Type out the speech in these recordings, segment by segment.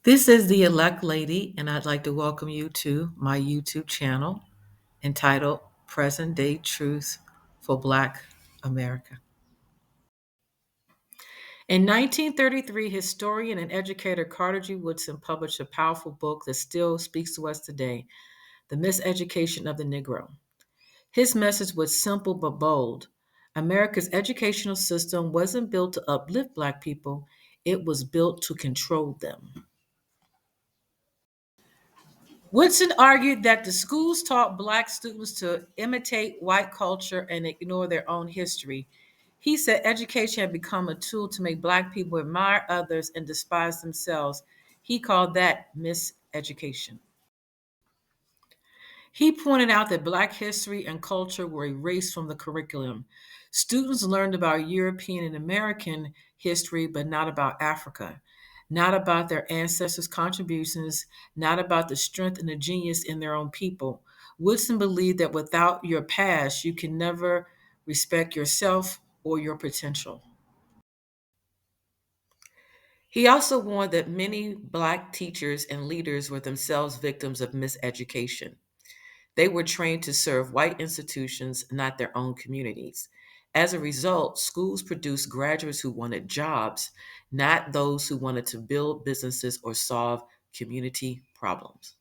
This is the elect lady, and I'd like to welcome you to my YouTube channel entitled Present Day Truth for Black America. In 1933, historian and educator Carter G. Woodson published a powerful book that still speaks to us today, The Miseducation of the Negro. His message was simple but bold. America's educational system wasn't built to uplift Black people, it was built to control them. Woodson argued that the schools taught Black students to imitate white culture and ignore their own history. He said education had become a tool to make Black people admire others and despise themselves. He called that miseducation. He pointed out that Black history and culture were erased from the curriculum. Students learned about European and American history, but not about Africa, not about their ancestors' contributions, not about the strength and the genius in their own people. Woodson believed that without your past, you can never respect yourself or your potential. He also warned that many Black teachers and leaders were themselves victims of miseducation. They were trained to serve white institutions, not their own communities. As a result, schools produced graduates who wanted jobs, not those who wanted to build businesses or solve community problems.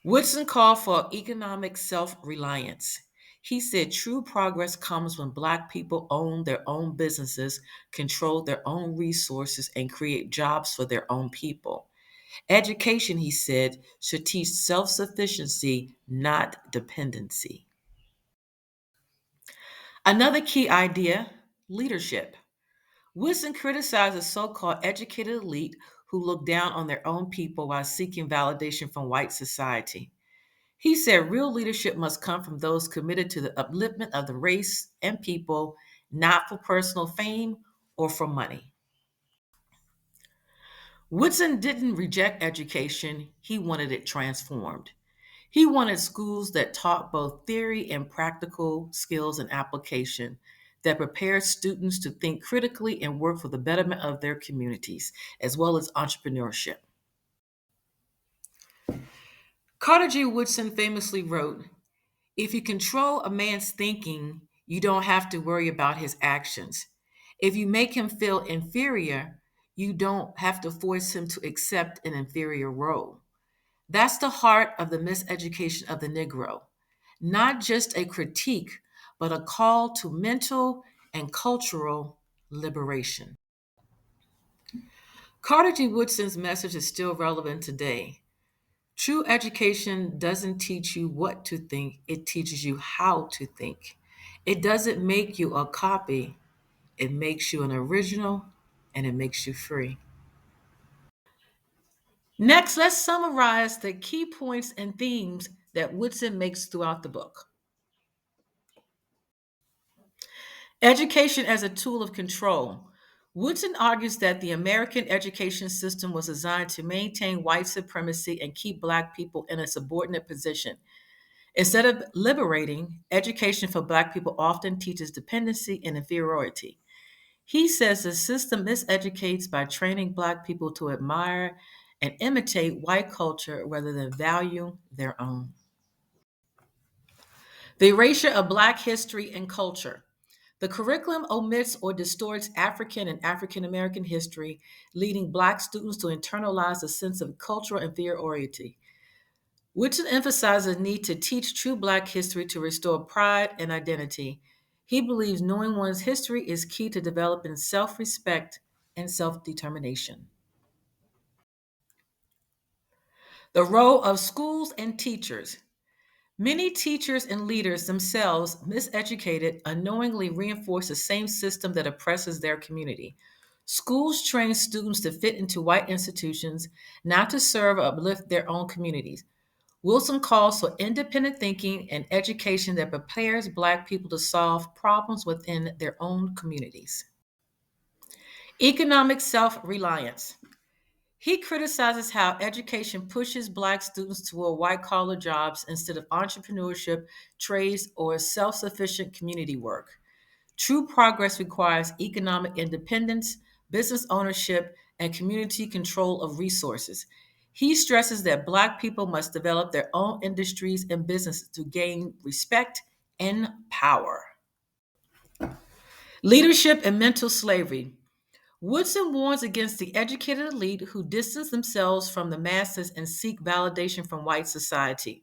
Woodson called for economic self reliance. He said true progress comes when Black people own their own businesses, control their own resources, and create jobs for their own people. Education, he said, should teach self sufficiency, not dependency. Another key idea, leadership. Woodson criticized the so called educated elite who look down on their own people while seeking validation from white society. He said real leadership must come from those committed to the upliftment of the race and people, not for personal fame or for money. Woodson didn't reject education, he wanted it transformed. He wanted schools that taught both theory and practical skills and application, that prepared students to think critically and work for the betterment of their communities, as well as entrepreneurship. Carter G. Woodson famously wrote, "If you control a man's thinking, you don't have to worry about his actions. If you make him feel inferior, you don't have to force him to accept an inferior role." That's the heart of the miseducation of the Negro. Not just a critique, but a call to mental and cultural liberation. Carter G. Woodson's message is still relevant today. True education doesn't teach you what to think, it teaches you how to think. It doesn't make you a copy, it makes you an original and it makes you free. Next, let's summarize the key points and themes that Woodson makes throughout the book. Education as a tool of control. Woodson argues that the American education system was designed to maintain white supremacy and keep Black people in a subordinate position. Instead of liberating, education for Black people often teaches dependency and inferiority. He says the system miseducates by training Black people to admire and imitate white culture rather than value their own. The erasure of Black history and culture. The curriculum omits or distorts African and African American history, leading Black students to internalize a sense of cultural inferiority. Woodson emphasizes the need to teach true Black history to restore pride and identity. He believes knowing one's history is key to developing self respect and self determination. The role of schools and teachers. Many teachers and leaders themselves, miseducated, unknowingly reinforce the same system that oppresses their community. Schools train students to fit into white institutions, not to serve or uplift their own communities. Wilson calls for independent thinking and education that prepares Black people to solve problems within their own communities. Economic self reliance. He criticizes how education pushes Black students toward white collar jobs instead of entrepreneurship, trades, or self sufficient community work. True progress requires economic independence, business ownership, and community control of resources. He stresses that Black people must develop their own industries and businesses to gain respect and power. Leadership and mental slavery. Woodson warns against the educated elite who distance themselves from the masses and seek validation from white society.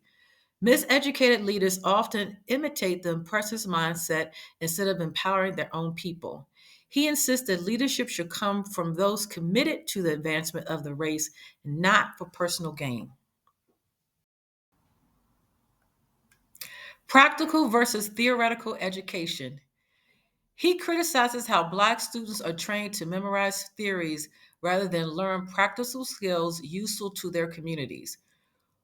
Miseducated leaders often imitate the oppressor's mindset instead of empowering their own people. He insists that leadership should come from those committed to the advancement of the race, not for personal gain. Practical versus theoretical education. He criticizes how Black students are trained to memorize theories rather than learn practical skills useful to their communities.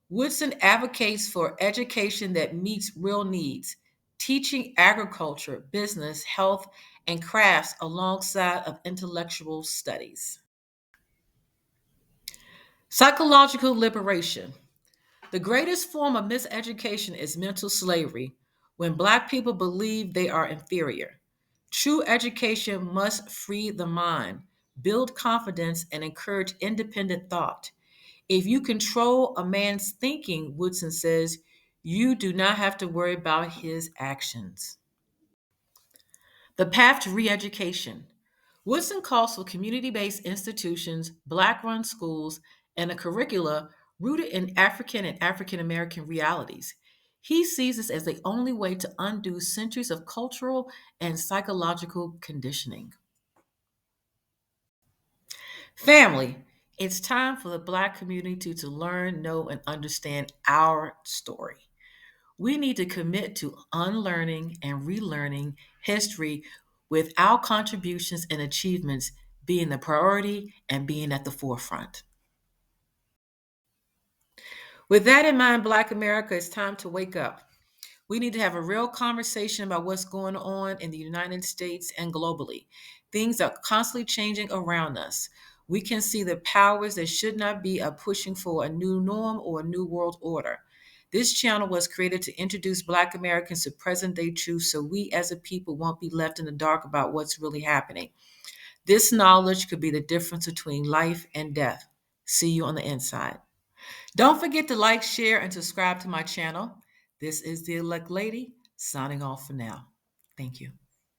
Woodson advocates for education that meets real needs, teaching agriculture, business, health, and crafts alongside of intellectual studies. Psychological liberation. The greatest form of miseducation is mental slavery, when Black people believe they are inferior. True education must free the mind, build confidence, and encourage independent thought. If you control a man's thinking, Woodson says, you do not have to worry about his actions. The path to re education. Woodson calls for community based institutions, Black run schools, and a curricula rooted in African and African American realities. He sees this as the only way to undo centuries of cultural and psychological conditioning. Family, it's time for the Black community to learn, know, and understand our story. We need to commit to unlearning and relearning history with our contributions and achievements being the priority and being at the forefront. With that in mind, Black America, it's time to wake up. We need to have a real conversation about what's going on in the United States and globally. Things are constantly changing around us. We can see the powers that should not be are pushing for a new norm or a new world order. This channel was created to introduce Black Americans to present day truth so we as a people won't be left in the dark about what's really happening. This knowledge could be the difference between life and death. See you on the inside. Don't forget to like, share, and subscribe to my channel. This is the Elect Lady signing off for now. Thank you.